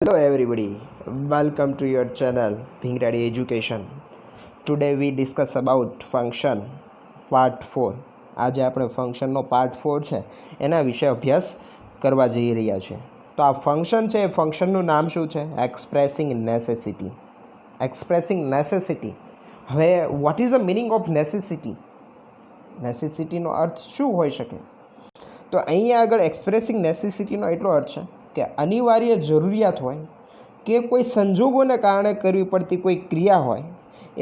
Hello everybody, welcome to your channel Bhingradi Education. Today we discuss about function part 4. આજે આપણે ફંક્શનનો part 4 છે એના વિશે અભ્યાસ કરવા જઈ રહ્યા છીએ. તો આ ફંક્શન છે એ ફંક્શનનું નામ શું છે? Expressing necessity. Expressing necessity. હવે what is the meaning of necessity? નેસેસિટીનો અર્થ શું હોઈ શકે? તો અહીંયા આગળ એક્સપ્રેસિંગ નેસેસિટીનો એટલો અર્થ છે કે અનિવાર્ય જરૂરિયાત હોય કે કોઈ સંજોગોને કારણે કરવી પડતી કોઈ ક્રિયા હોય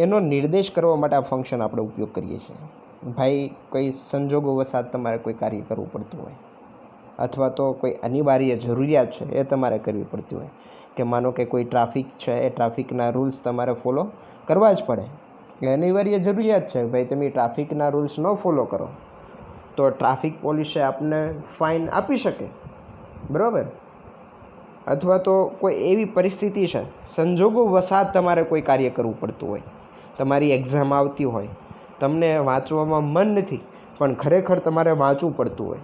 એનો નિર્દેશ કરવા માટે આ ફંક્શન આપણે ઉપયોગ કરીએ છીએ. ભાઈ કોઈ સંજોગો વસાત તમારે કોઈ કાર્ય કરવું પડતું હોય અથવા તો કોઈ અનિવાર્ય જરૂરિયાત છે એ તમારે કરવી પડતી હોય કે માનો કે કોઈ ટ્રાફિક છે એ ટ્રાફિકના રૂલ્સ તમારે ફોલો કરવા જ પડે. એ અનિવાર્ય જરૂરિયાત છે. ભાઈ તમે ટ્રાફિકના રૂલ્સ ન ફોલો કરો તો ટ્રાફિક પોલીસે આપને ફાઇન આપી શકે, બરાબર? અથવા તો કોઈ એવી પરિસ્થિતિ છે, સંજોગો વસાત તમારે કોઈ કાર્ય કરવું પડતું હોય, તમારી એક્ઝામ આવતી હોય, તમને વાંચવામાં મન નથી પણ ખરેખર તમારે વાંચવું પડતું હોય,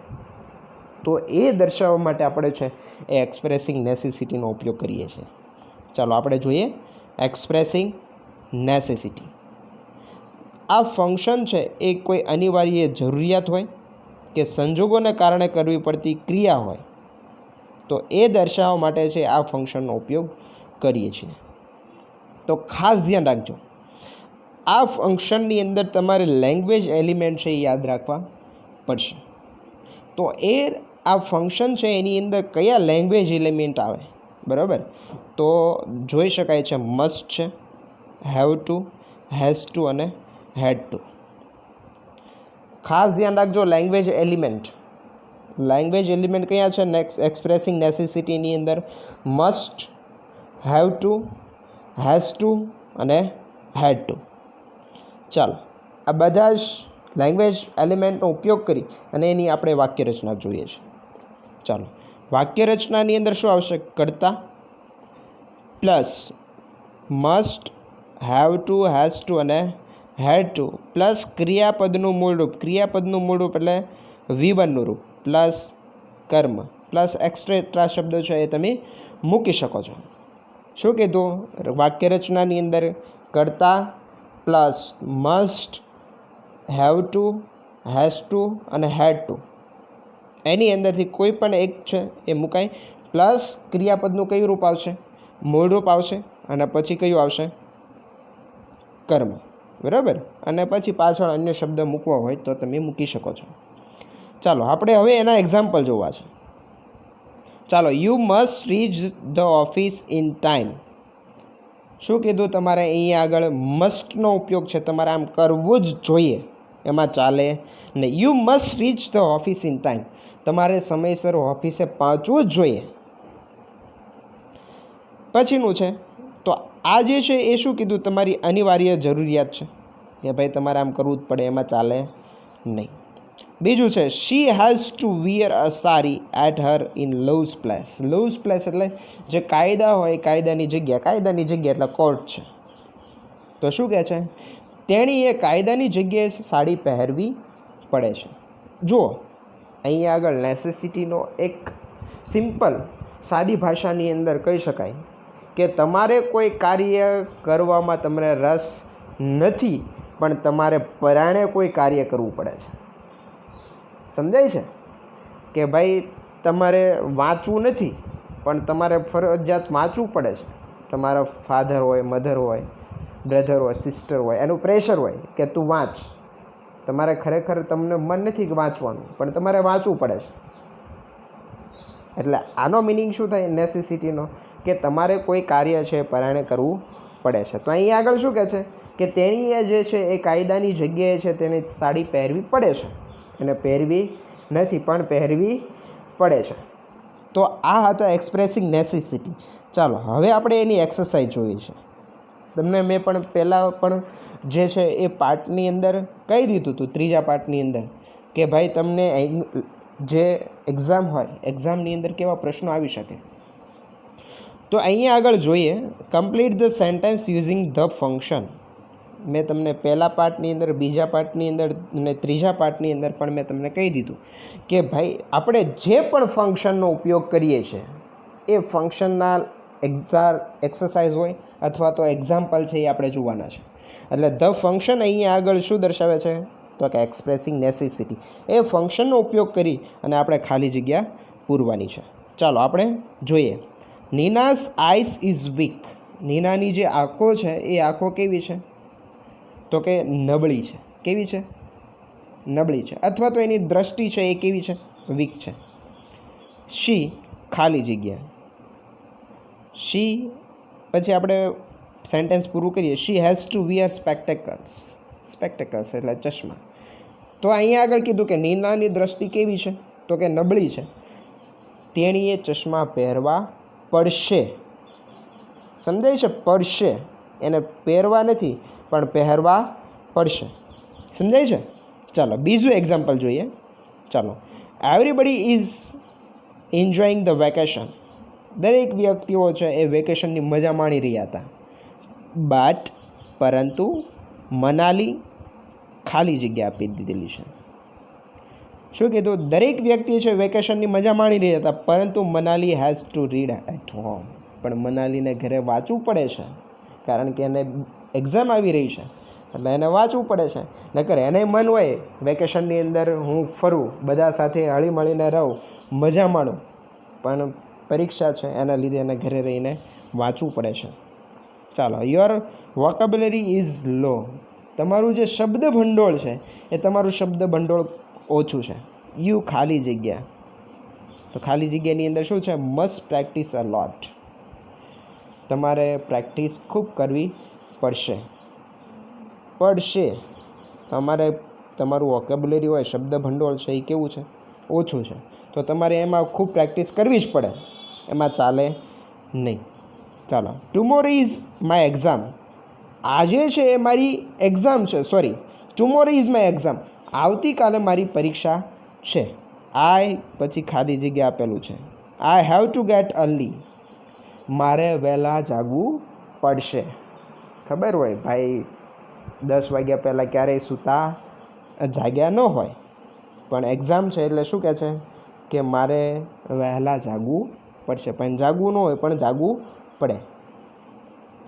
તો એ દર્શાવવા માટે આપણે છે એ એક્સપ્રેસિંગ નેસેસિટીનો ઉપયોગ કરીએ છીએ. ચાલો આપણે જોઈએ એક્સપ્રેસિંગ નેસેસિટી. આ ફંક્શન છે એ કોઈ અનિવાર્ય જરૂરિયાત હોય કે સંજોગોને કારણે કરવી પડતી ક્રિયા હોય તો એ દર્શાવવા માટે છે આ ફંક્શનનો ઉપયોગ કરીએ છીએ. તો ખાસ ધ્યાન રાખજો, આ ફંક્શનની અંદર તમારે લેંગ્વેજ એલિમેન્ટ છે એ યાદ રાખવા પડશે. તો આ ફંક્શન છે એની અંદર કયા લેંગ્વેજ એલિમેન્ટ આવે, બરાબર? તો જોઈ શકાય છે મસ્ટ છે, હેવ ટુ, હેઝ ટુ અને હેડ ટુ. ખાસ ધ્યાન રાખજો લેંગ્વેજ એલિમેન્ટ. લેંગ્વેજ એલિમેન્ટ કયા છે એક્સપ્રેસિંગ નેસેસિટીની અંદર? Must, have to, has to અને હેડ ટુ. ચાલો આ બધા જ લેંગ્વેજ એલિમેન્ટનો ઉપયોગ કરી અને એની આપણે વાક્યરચના જોઈએ છીએ. ચાલો વાક્યરચનાની અંદર શું આવશે? કર્તા plus must, have to, has to અને હેડ ટુ પ્લસ ક્રિયાપદનું મૂળરૂપ. ક્રિયાપદનું મૂળરૂપ એટલે V1નું રૂપ પ્લસ કર્મ પ્લસ એક્સ્ટ્રા શબ્દો છે એ તમે મૂકી શકો છો. શું કીધું? વાક્યરચનાની અંદર કર્તા plus must, have to, has to અને હેડ ટુ, એની અંદરથી કોઈ પણ એક છે એ મુકાય પ્લસ ક્રિયાપદનું કયું રૂપ આવશે? મૂળ રૂપ આવશે અને પછી કયું આવશે? કર્મ, બરાબર? અને પછી પાછળ અન્ય શબ્દ મૂકવા હોય તો તમે મૂકી શકો છો. ચાલો આપણે હવે એના એક્ઝામ્પલ જોવા છે. ચાલો, you must reach the office in time. શું કીધું? તમારે અહીંયા આગળ મસ્ટનો ઉપયોગ છે, તમારે આમ કરવું જ જોઈએ, એમાં ચાલે નહીં. You must reach the office in time. તમારે સમયસર ઓફિસે પહોંચવું જ જોઈએ. પછીનું છે તો આ જે છે એ શું કીધું? તમારી અનિવાર્ય જરૂરિયાત છે કે ભાઈ તમારે આમ કરવું જ પડે, એમાં ચાલે નહીં. બીજું છે she has to wear a sari at her in loose place. Loose place એટલે જે કાયદા હોય, કાયદાની જગ્યા એટલે કોર્ટ છે. તો શું કહે છે? તેણીએ કાયદાની જગ્યાએ સાડી પહેરવી પડે છે. જુઓ અહીંયા આગળ નેસેસિટીનો એક સિમ્પલ સાદી ભાષાની અંદર કહી શકાય કે તમારે કોઈ કાર્ય કરવામાં તમને રસ નથી પણ તમારે પરાણે કોઈ કાર્ય કરવું પડે છે. સમજાય છે કે ભાઈ તમારે વાંચવું નથી પણ તમારે ફરજિયાત વાંચવું પડે છે. તમારા ફાધર હોય, મધર હોય, બ્રધર હોય, સિસ્ટર હોય, એનું પ્રેશર હોય કે તું વાંચ. તમારે ખરેખર તમને મન નથી કે વાંચવાનું પણ તમારે વાંચવું પડે છે. એટલે આનો મિનિંગ શું થાય નેસેસિટીનો? કે તમારે કોઈ કાર્ય છે પરાણે કરવું પડે છે. તો અહીંયા આગળ શું કહે છે કે તેણીએ જે છે એ કાયદાની જગ્યાએ છે તેને સાડી પહેરવી પડે છે. એને પહેરવી નથી પણ પહેરવી પડે છે. તો આ હતા એક્સપ્રેસિંગ નેસેસિટી. ચાલો હવે આપણે એની એક્સરસાઇઝ જોઈએ છે. તમને મેં પણ પહેલાં પણ જે છે એ પાર્ટની અંદર કહી દીધું હતું, ત્રીજા પાર્ટની અંદર, કે ભાઈ તમને જે એક્ઝામ હોય એક્ઝામની અંદર કેવા પ્રશ્નો આવી શકે. તો અહીંયા આગળ જોઈએ complete the sentence using the function. મેં તમને પહેલા પાર્ટની અંદર, બીજા પાર્ટની અંદર અને ત્રીજા પાર્ટની અંદર પણ મેં તમને કહી દીધું કે ભાઈ આપણે જે પણ ફંક્શનનો ઉપયોગ કરીએ છીએ એ ફંક્શનના એક્સરસાઇઝ હોય અથવા તો એક્ઝામ્પલ છે એ આપણે જોવાના છે. એટલે ધ ફંક્શન અહીંયા આગળ શું દર્શાવે છે તો કે એક્સપ્રેસિંગ નેસેસિટી. એ ફંક્શનનો ઉપયોગ કરી અને આપણે ખાલી જગ્યા પૂરવાની છે. ચાલો આપણે જોઈએ. નીનાસ આઈસ ઇઝ વીક. નીનાની જે આંખો છે એ આંખો કેવી છે તો કે નબળી છે. કેવી છે? નબળી છે. અથવા તો એની દ્રષ્ટિ છે એ કેવી છે? વીક છે. શી ખાલી જગ્યા. શી પછી આપણે સેન્ટેન્સ પૂરું કરીએ. She has to wear spectacles. Spectacles એટલે ચશ્મા. તો અહીંયા આગળ કીધું કે નીનાની દ્રષ્ટિ કેવી છે તો કે નબળી છે. તેણીએ ચશ્મા પહેરવા પડશે. સમજાય છે? પડશે. એને પહેરવા નથી પણ પહેરવા પડશે. સમજાય છે? ચાલો બીજું એક્ઝામ્પલ જોઈએ. ચાલો. Everybody is enjoying the vacation. દરેક વ્યક્તિઓ છે એ વેકેશનની મજા માણી રહ્યા હતા. બટ પરંતુ મનાલી ખાલી જગ્યા આપી દીધેલી છે. શું કીધું? દરેક વ્યક્તિ છે વેકેશનની મજા માણી રહ્યા હતા પરંતુ Manali has to read at home. પણ મનાલીને ઘરે વાંચવું પડે છે કારણ કે એને એક્ઝામ આવી રહી છે એટલે એને વાંચવું પડે છે. નકર એને મન હોય વેકેશનની અંદર હું ફરું, બધા સાથે હળીમળીને રહું, મજા માણું, પણ પરીક્ષા છે એના લીધે એને ઘરે રહીને વાંચવું પડે છે. ચાલો. યોર વોકેબ્યુલરી ઇઝ લો. તમારું જે શબ્દ ભંડોળ છે એ તમારું શબ્દ ભંડોળ ઓછું છે. યુ ખાલી જગ્યા. તો ખાલી જગ્યાની અંદર શું છે? મસ્ટ પ્રેક્ટિસ અ લોટ. તમારે પ્રેક્ટિસ ખૂબ કરવી પડશે. તમારે તમારું વોકેબ્યુલરી હોય, શબ્દ ભંડોળ છે એ કેવું છે? ઓછું છે. તો તમારે એમાં ખૂબ પ્રેક્ટિસ કરવી જ પડે. એમાં ચાલે નહીં. ચાલો. Tomorrow is my exam. આજે છે એ મારી એક્ઝામ છે. Tomorrow is my exam. આવતીકાલે મારી પરીક્ષા છે. આઈ પછી ખાલી જગ્યા આપેલું છે. I have to gate early. મારે વહેલા જાગવું પડશે. ખબર હોય ભાઈ 10 વાગ્યા પહેલાં ક્યારેય સૂતા જાગ્યા ન હોય, પણ એક્ઝામ છે એટલે શું કહે છે કે મારે વહેલા જાગવું પડશે. પણ જાગવું ન હોય પણ જાગવું પડે.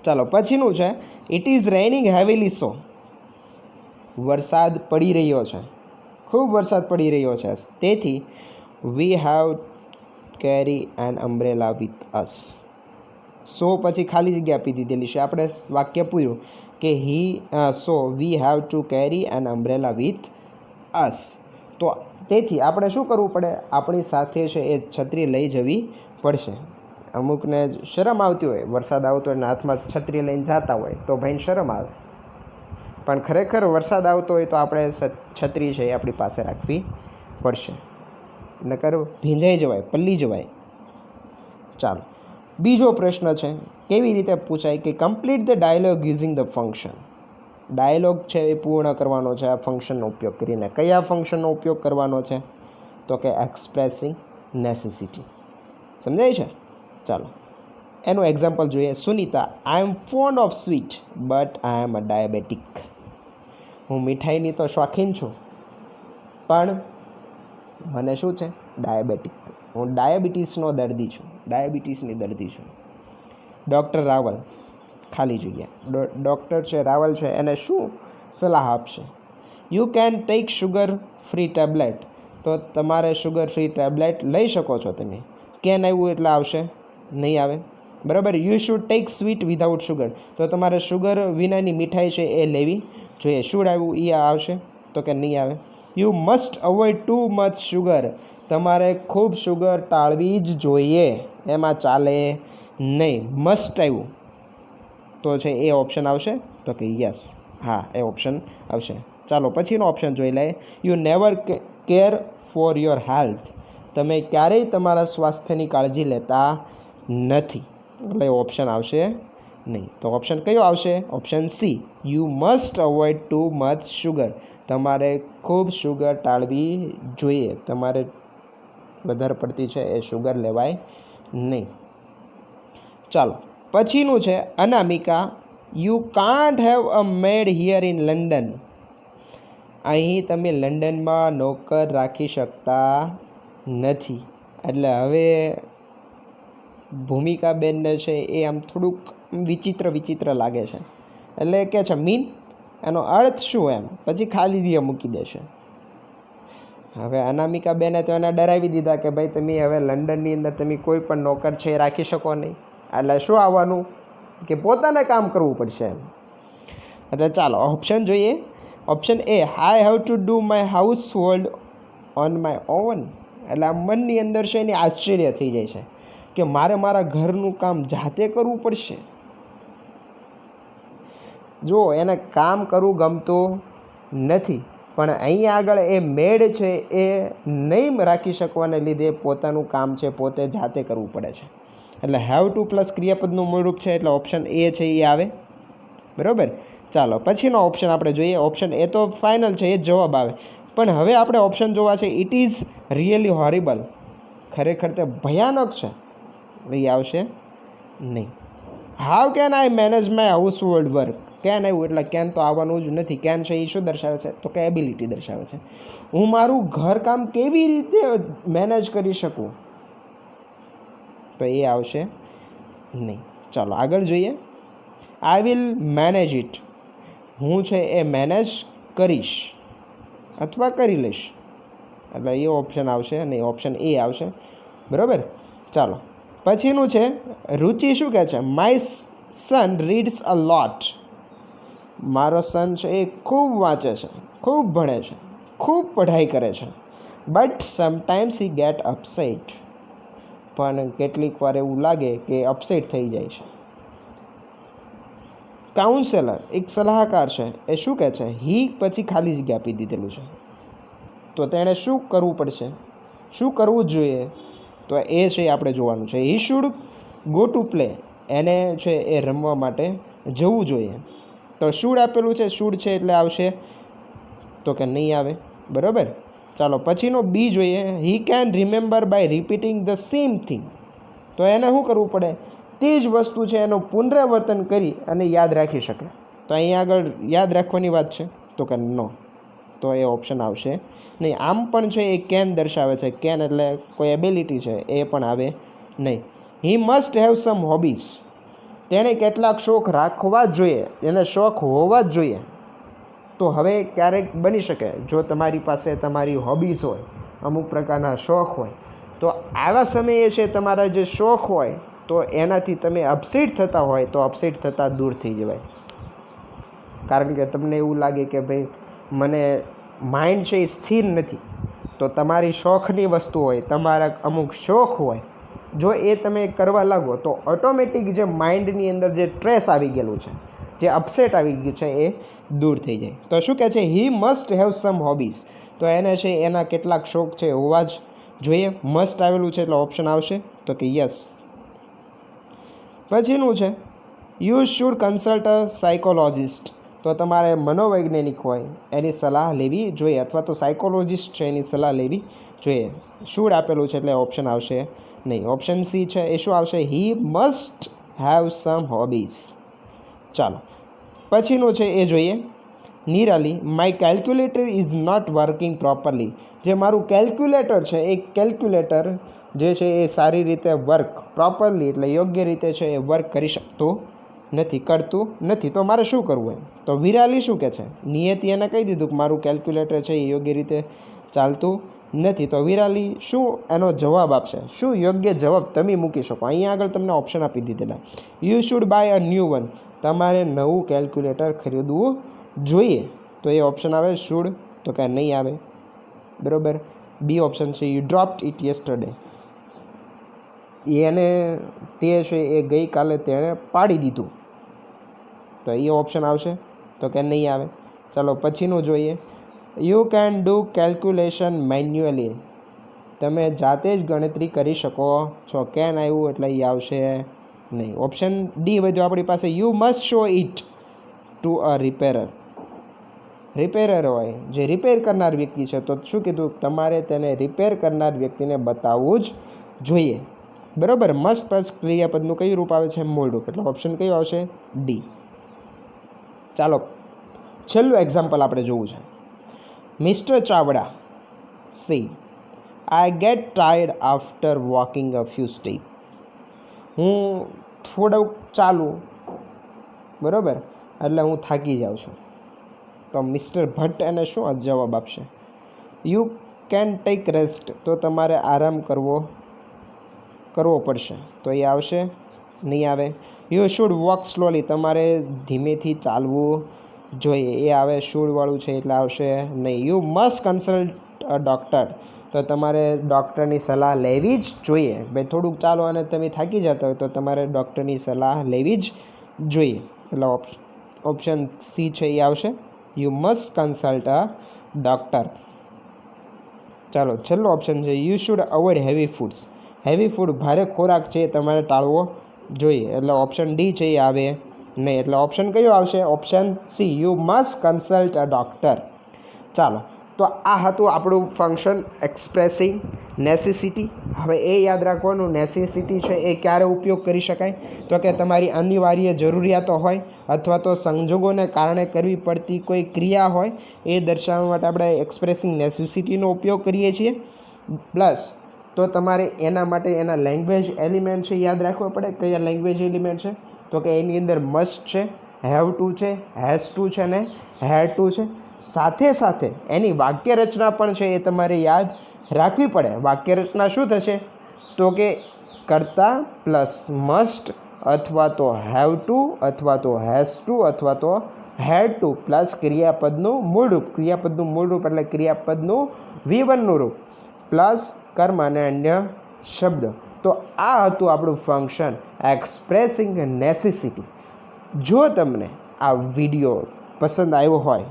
ચાલો પછીનું છે. ઇટ ઇઝ રેઇનિંગ હેવીલી સો. વરસાદ પડી રહ્યો છે. ખૂબ વરસાદ પડી રહ્યો છે. તેથી we have carry an umbrella with us. So પછી ખાલી જગ્યા આપી દીધેલી છે. આપણે વાક્ય પૂર્યું કે so we have to carry an umbrella with us. તો તેથી આપણે શું કરવું પડે? આપણી સાથે છે એ છત્રી લઈ જવી પડશે. અમુકને શરમ આવતી હોય, વરસાદ આવતો હોય અને હાથમાં છત્રી લઈને જતા હોય તો ભાઈને શરમ આવે, પણ ખરેખર વરસાદ આવતો હોય તો આપણે છત્રી છે એ આપણી પાસે રાખવી પડશે, નકર ભીંજાઈ જવાય, પલ્લી જવાય. ચાલો બીજો પ્રશ્ન છે. કેવી રીતે પૂછાય કે complete the dialogue using the function. Dialogue છે એ પૂર્ણ કરવાનો છે આ ફંક્શનનો ઉપયોગ કરીને. કયા ફંક્શનનો ઉપયોગ કરવાનો છે તો કે એક્સપ્રેસિંગ નેસેસિટી. સમજાય છે? ચાલો એનું એક્ઝામ્પલ જોઈએ. Sunita, I am fond of sweet but I am a diabetic. હું મીઠાઈની તો શોખીન છું પણ મને શું છે? ડાયાબેટિક. હું ડાયાબિટીસની દર્દી છું. ડૉક્ટર રાવલ ખાલી જગ્યા. ડૉક્ટર છે રાવલ છે એને શું સલાહ આપશે? You can take sugar free tablet. તો તમારે શુગર ફ્રી ટેબ્લેટ લઈ શકો છો તમે. કેન આવ્યું એટલે આવશે? નહીં આવે. બરાબર. You should take sweet without sugar. તો તમારે શુગર વિનાની મીઠાઈ છે એ લેવી જોઈએ. શુડ આવ્યું એ આવશે તો કે નહીં આવે. You must avoid too much sugar. તમારે ખૂબ શુગર ટાળવી જ જોઈએ, એમાં ચાલે નહીં. મસ્ટ આવ્યું તો છે એ ઓપ્શન આવશે તો કે યસ, હા એ ઓપ્શન આવશે. ચાલો પછીનો ઓપ્શન જોઈ લઈએ. You never care for your health. તમે ક્યારેય તમારા સ્વાસ્થ્યની કાળજી લેતા નથી, એટલે ઓપ્શન આવશે નહીં. તો ઓપ્શન કયો આવશે? Option C, you must avoid too much sugar. તમારે ખૂબ શુગર ટાળવી જોઈએ, તમારે વધારે પડતી છે એ શુગર લેવાય નહીં. ચાલો પછીનું છે Anamika, you can't have a maid here in London. અહીં તમે લંડનમાં નોકર રાખી શકતા નથી. એટલે હવે ભૂમિકાબેનને છે એ આમ થોડુંક વિચિત્ર લાગે છે, એટલે કે છે મીન એનો અર્થ શું એમ, પછી ખાલી જગ્યા મૂકી દેશે. હવે અનામિકાબેને તો એને ડરાવી દીધા કે ભાઈ તમે હવે લંડનની અંદર તમે કોઈ પણ નોકર છે એ રાખી શકો નહીં, એટલે શું આવવાનું કે પોતાને કામ કરવું પડશે એમ. એટલે ચાલો ઓપ્શન જોઈએ. Option A, I have to do my house hold on my own. એટલે આ મનની અંદર છે એની આશ્ચર્ય થઈ જાય છે કે મારે મારા ઘરનું કામ જાતે કરવું પડશે. જો એને કામ કરવું ગમતું નથી, પણ અહીંયા આગળ એ મેડ છે એ નહીં રાખી શકવાને લીધે પોતાનું કામ છે પોતે જાતે કરવું પડે છે. એટલે હેવ ટુ પ્લસ ક્રિયાપદનું મૂળરૂપ છે, એટલે ઓપ્શન એ છે એ આવે. બરાબર. ચાલો પછીનો ઓપ્શન આપણે જોઈએ. ઓપ્શન એ તો ફાઇનલ છે, એ જ જવાબ આવે. પણ હવે આપણે ઓપ્શન જોવા છે ઇટ ઇઝ રિયલી હોરિબલ. ખરેખર તે ભયાનક છે, એ આવશે નહીં. How can I manage my house hold work. Can આવ્યું એટલે કેન તો આવવાનું જ નથી. કેન છે એ શું દર્શાવે છે, તો કે એબિલિટી દર્શાવે છે. હું મારું ઘરકામ કેવી રીતે મેનેજ કરી શકું, તો એ આવશે નહીં. ચાલો આગળ જોઈએ. I will manage it. હું છે એ મેનેજ કરીશ અથવા કરી લઈશ, એટલે એ ઓપ્શન આવશે નહીં, ઓપ્શન એ આવશે. બરાબર. ચાલો પછીનું છે રુચિ શું કહે છે, માય સન રીડ્સ અ લોટ. મારો સન છે એ ખૂબ વાંચે છે, ખૂબ ભણે છે, ખૂબ પઢાઈ કરે છે. But sometimes he get upset. પણ કેટલીક વાર એવું લાગે કે અપસેટ થઈ જાય છે. કાઉન્સેલર એક સલાહકાર છે, એ શું કહે છે, હી પછી ખાલી જગ્યા આપી દીધેલું છે, તો તેણે શું કરવું પડશે, શું કરવું જોઈએ, તો એ છે આપણે જોવાનું છે. He should go to play. એને છે એ રમવા માટે જવું જોઈએ. તો શુડ આપેલું છે, શુડ છે એટલે આવશે તો કે નહીં આવે. બરાબર. ચાલો પછીનો બી જોઈએ. He can remember by repeating the same thing. તો એને શું કરવું પડે, તે જ વસ્તુ છે એનું પુનરાવર્તન કરી અને યાદ રાખી શકે. તો અહીંયા આગળ યાદ રાખવાની વાત છે, તો કે નો, તો એ ઓપ્શન આવશે નહીં. આમ પણ છે એ કેન દર્શાવે છે, કેન એટલે કોઈ એબિલિટી છે, એ પણ આવે નહીં. હી મસ્ટ હેવ સમ હોબીઝ. તેણે કેટલાક શોખ રાખવા જ જોઈએ, એને શોખ હોવા જ જોઈએ. તો હવે ક્યારેક બની શકે જો તમારી પાસે તમારી હોબીઝ હોય, અમુક પ્રકારના શોખ હોય, તો આવા સમયે છે તમારા જે શોખ હોય તો એનાથી તમે અપસેટ થતા હોય તો અપસેટ થતાં દૂર થઈ જવાય. કારણ કે તમને એવું લાગે કે ભાઈ મને માઇન્ડ છે એ સ્થિર નથી, તો તમારી શોખની વસ્તુ હોય, તમારા અમુક શોખ હોય, જો એ તમે કરવા લાગો તો ઓટોમેટિક જે માઇન્ડની અંદર જે સ્ટ્રેસ આવી ગયેલું છે, જે અપસેટ આવી ગયું છે, એ દૂર થઈ જાય. તો શું કહે છે, હી મસ્ટ હેવ સમ હોબીઝ. તો એને છે એના કેટલાક શોખ છે હોવા જ જોઈએ. મસ્ટ આવેલું છે એટલે ઓપ્શન આવશે તો કે યસ. પછીનું છે you should consult a psychologist. તો તમારે મનોવૈજ્ઞાનિક હોય એની સલાહ લેવી જોઈએ, અથવા તો સાયકોલોજિસ્ટ છે એની સલાહ લેવી જોઈએ. શુડ આપેલું છે એટલે ઓપ્શન આવશે નહીં. ઓપ્શન સી છે એ શું આવશે, he must have some hobbies. ચાલો પછીનું છે એ જોઈએ. Nirali, my calculator is not working properly. જે મારું કેલ્ક્યુલેટર છે એ કેલ્ક્યુલેટર જે છે એ સારી રીતે વર્ક પ્રોપરલી એટલે યોગ્ય રીતે છે એ વર્ક કરી શકતું કરતું નથી, તો મારે શું કરવું એમ. તો વિરાલી શું કહે છે, નિયતિ એને કહી દીધું કે મારું કેલ્ક્યુલેટર છે એ યોગ્ય રીતે ચાલતું નથી. તો વિરાલી શું એનો જવાબ આપશે, શું યોગ્ય જવાબ તમે મૂકી શકો. અહીંયા આગળ તમને ઓપ્શન આપી દીધેલા. You should buy a new one. તમારે નવું કેલ્ક્યુલેટર ખરીદવું જોઈએ. તો એ ઓપ્શન આવે શુડ, તો કે નહીં આવે. બરાબર. બી ઓપ્શન છે યુ ડ્રોપ્ડ ઇટ યસ્ટરડે. એને તે છે એ ગઈકાલે તેણે પાડી દીધું, તો એ ઓપ્શન આવશે તો કે નહીં આવે. ચાલો પછીનું જોઈએ. You can do calculation manually. તમે જાતે જ ગણતરી કરી શકો છો. કેન આવ્યું એટલે એ આવશે નહીં. ઓપ્શન ડી વધ્યું આપણી પાસે. You must show it to a repairer. Repairer હોય જે રિપેર કરનાર વ્યક્તિ છે, તો શું કીધું, તમારે તેને રિપેર કરનાર વ્યક્તિને બતાવવું જ જોઈએ. બરાબર. મસ્ટ પ્લસ ક્રિયાપદનું કયું રૂપ આવે છે, મૂળ રૂપ. એટલે ઓપ્શન કયું આવશે, ડી. ચાલો છેલ્લું એક્ઝામ્પલ આપણે જોવું છે. Mister Chavda C, I get tired after walking a few step. હું થોડુંક ચાલું, બરાબર, એટલે હું થાકી જાઉં છું. તો મિસ્ટર ભટ્ટ એને શું જવાબ આપશે? યુ કેન ટેક રેસ્ટ, તો તમારે આરામ કરવો પડશે. તો એ આવશે? નહીં આવે. યુ શુડ વોક સ્લોલી, તમારે ધીમેથી ચાલવું જોઈએ. એ આવે શુડવાળું છે એટલે આવશે નહીં. You must consult a doctor, તો તમારે ડૉક્ટરની સલાહ લેવી જ જોઈએ. ભાઈ થોડુંક ચાલો અને તમે થાકી જતા હોય તો તમારે ડૉક્ટરની સલાહ લેવી જ જોઈએ. એટલે ઓપ્શન સી છે એ આવશે. You must consult a doctor. ચાલો છેલ્લો ઓપ્શન છે you should avoid heavy foods. Heavy food, ભારે ખોરાક છે તમારે ટાળવો જોઈએ. એટલે ઓપ્શન ડી છે એ આવે નહીં. એટલે ઓપ્શન કયો આવશે? Option C, you must consult a doctor. ચાલો, તો આ હતું આપણું ફંક્શન એક્સપ્રેસિંગ નેસેસિટી. હવે એ યાદ રાખવાનું, નેસેસિટી છે એ ક્યારે ઉપયોગ કરી શકાય? તો કે તમારી અનિવાર્ય જરૂરિયાતો હોય અથવા તો સંજોગોને કારણે કરવી પડતી કોઈ ક્રિયા હોય, એ દર્શાવવા માટે આપણે એક્સપ્રેસિંગ નેસેસિટીનો ઉપયોગ કરીએ છીએ. પ્લસ તો તમારે એના માટે એના લેંગ્વેજ એલિમેન્ટ છે યાદ રાખવા પડે. કયા લેંગ્વેજ એલિમેન્ટ છે? તો કે એની અંદર મસ્ટ છે, હેવ ટુ છે, હેઝ ટુ છે ને હેડ ટુ છે. સાથે સાથે એની વાક્યરચના પણ છે એ તમારે યાદ રાખવી પડે. વાક્યરચના શું થશે? તો કે કર્તા પ્લસ મસ્ટ અથવા તો હેવ ટુ અથવા તો હેઝ ટુ અથવા તો હેડ ટુ પ્લસ ક્રિયાપદનું મૂળરૂપ. ક્રિયાપદનું મૂળરૂપ એટલે ક્રિયાપદનું V1નું રૂપ પ્લસ કર્મ અને અન્ય શબ્દ. તો આ હતું આપણું ફંક્શન એક્સપ્રેસિંગ નેસેસિટી. જો તમને આ વિડીયો પસંદ આવ્યો હોય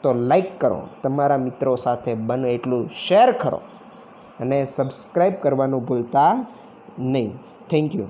તો લાઈક કરો, તમારા મિત્રો સાથે બને એટલું શેર કરો અને સબસ્ક્રાઈબ કરવાનું ભૂલતા નહીં. Thank you.